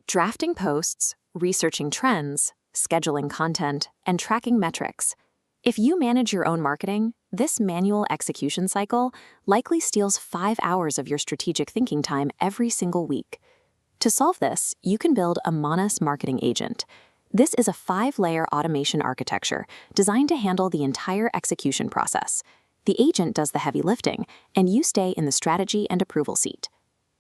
drafting posts, researching trends, scheduling content, and tracking metrics. If you manage your own marketing, this manual execution cycle likely steals 5 hours of your strategic thinking time every single week. To solve this, you can build a Monas marketing agent. This is a 5-layer automation architecture designed to handle the entire execution process. The agent does the heavy lifting, and you stay in the strategy and approval seat.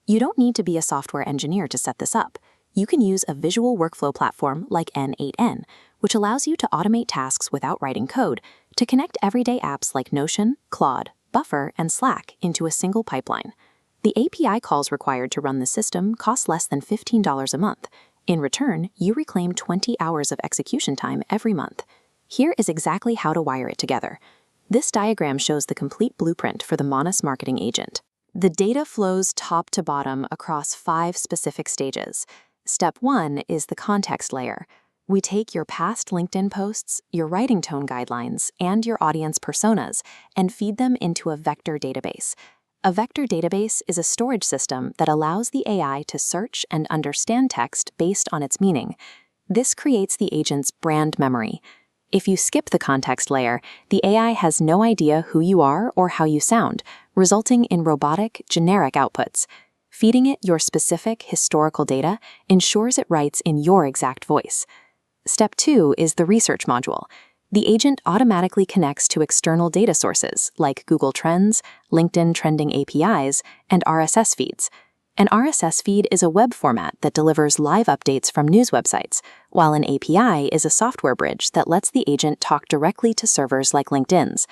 You don't need to be a software engineer to set this up. You can use a visual workflow platform like N8N, which allows you to automate tasks without writing code to connect everyday apps like Notion, Claude, Buffer, and Slack into a single pipeline. The API calls required to run the system cost less than $15 a month. In return, you reclaim 20 hours of execution time every month. Here is exactly how to wire it together. This diagram shows the complete blueprint for the Monas marketing agent. The data flows top to bottom across 5 specific stages. Step 1 is the context layer. We take your past LinkedIn posts, your writing tone guidelines, and your audience personas and feed them into a vector database. A vector database is a storage system that allows the AI to search and understand text based on its meaning. This creates the agent's brand memory. If you skip the context layer, the AI has no idea who you are or how you sound, resulting in robotic, generic outputs. Feeding it your specific historical data ensures it writes in your exact voice. Step 2 is the research module. The agent automatically connects to external data sources like Google Trends, LinkedIn trending APIs, and RSS feeds. An RSS feed is a web format that delivers live updates from news websites, while an API is a software bridge that lets the agent talk directly to servers like LinkedIn's.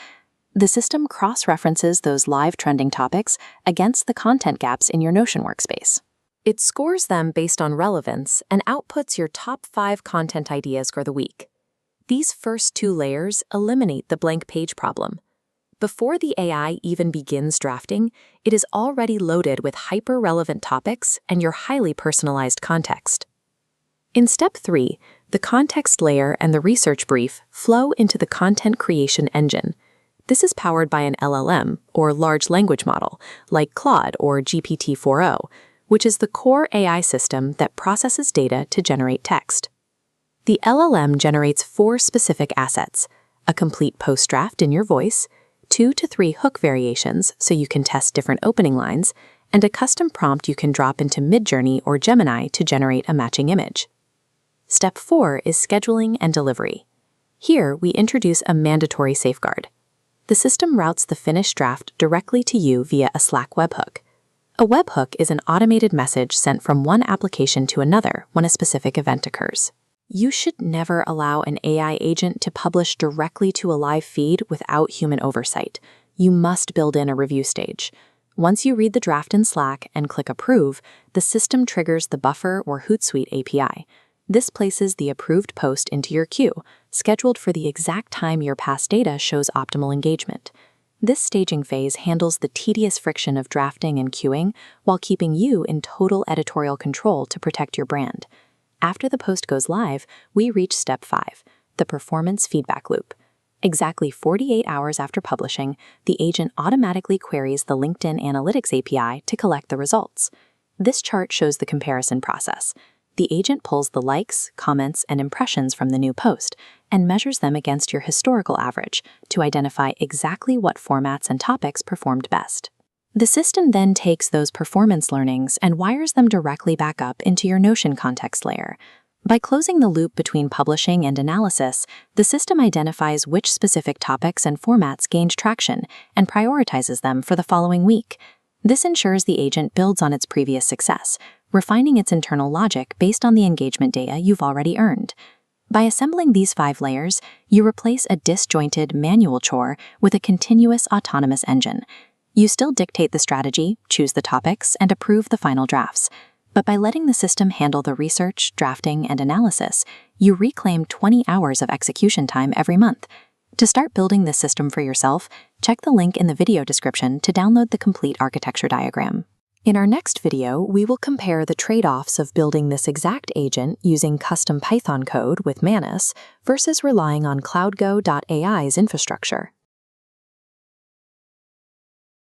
The system cross-references those live trending topics against the content gaps in your Notion workspace. It scores them based on relevance and outputs your top 5 content ideas for the week. These first 2 layers eliminate the blank page problem. Before the AI even begins drafting, it is already loaded with hyper-relevant topics and your highly personalized context. In Step 3, the context layer and the research brief flow into the content creation engine. This is powered by an LLM, or large language model, like Claude or GPT-4o, which is the core AI system that processes data to generate text. The LLM generates 4 specific assets: a complete post draft in your voice, 2 to 3 hook variations so you can test different opening lines, and a custom prompt you can drop into Midjourney or Gemini to generate a matching image. Step 4 is scheduling and delivery. Here, we introduce a mandatory safeguard. The system routes the finished draft directly to you via a Slack webhook. A webhook is an automated message sent from one application to another when a specific event occurs. You should never allow an AI agent to publish directly to a live feed without human oversight. You must build in a review stage. Once you read the draft in Slack and click Approve, the system triggers the Buffer or Hootsuite API. This places the approved post into your queue, scheduled for the exact time your past data shows optimal engagement. This staging phase handles the tedious friction of drafting and queuing while keeping you in total editorial control to protect your brand. After the post goes live, we reach Step 5, the performance feedback loop. Exactly 48 hours after publishing, the agent automatically queries the LinkedIn Analytics API to collect the results. This chart shows the comparison process. The agent pulls the likes, comments, and impressions from the new post and measures them against your historical average to identify exactly what formats and topics performed best. The system then takes those performance learnings and wires them directly back up into your Notion context layer. By closing the loop between publishing and analysis, the system identifies which specific topics and formats gained traction and prioritizes them for the following week. This ensures the agent builds on its previous success, refining its internal logic based on the engagement data you've already earned. By assembling these 5 layers, you replace a disjointed manual chore with a continuous autonomous engine. You still dictate the strategy, choose the topics, and approve the final drafts. But by letting the system handle the research, drafting, and analysis, you reclaim 20 hours of execution time every month. To start building this system for yourself, check the link in the video description to download the complete architecture diagram. In our next video, we will compare the trade-offs of building this exact agent using custom Python code with Monas versus relying on CloudGo.ai's infrastructure.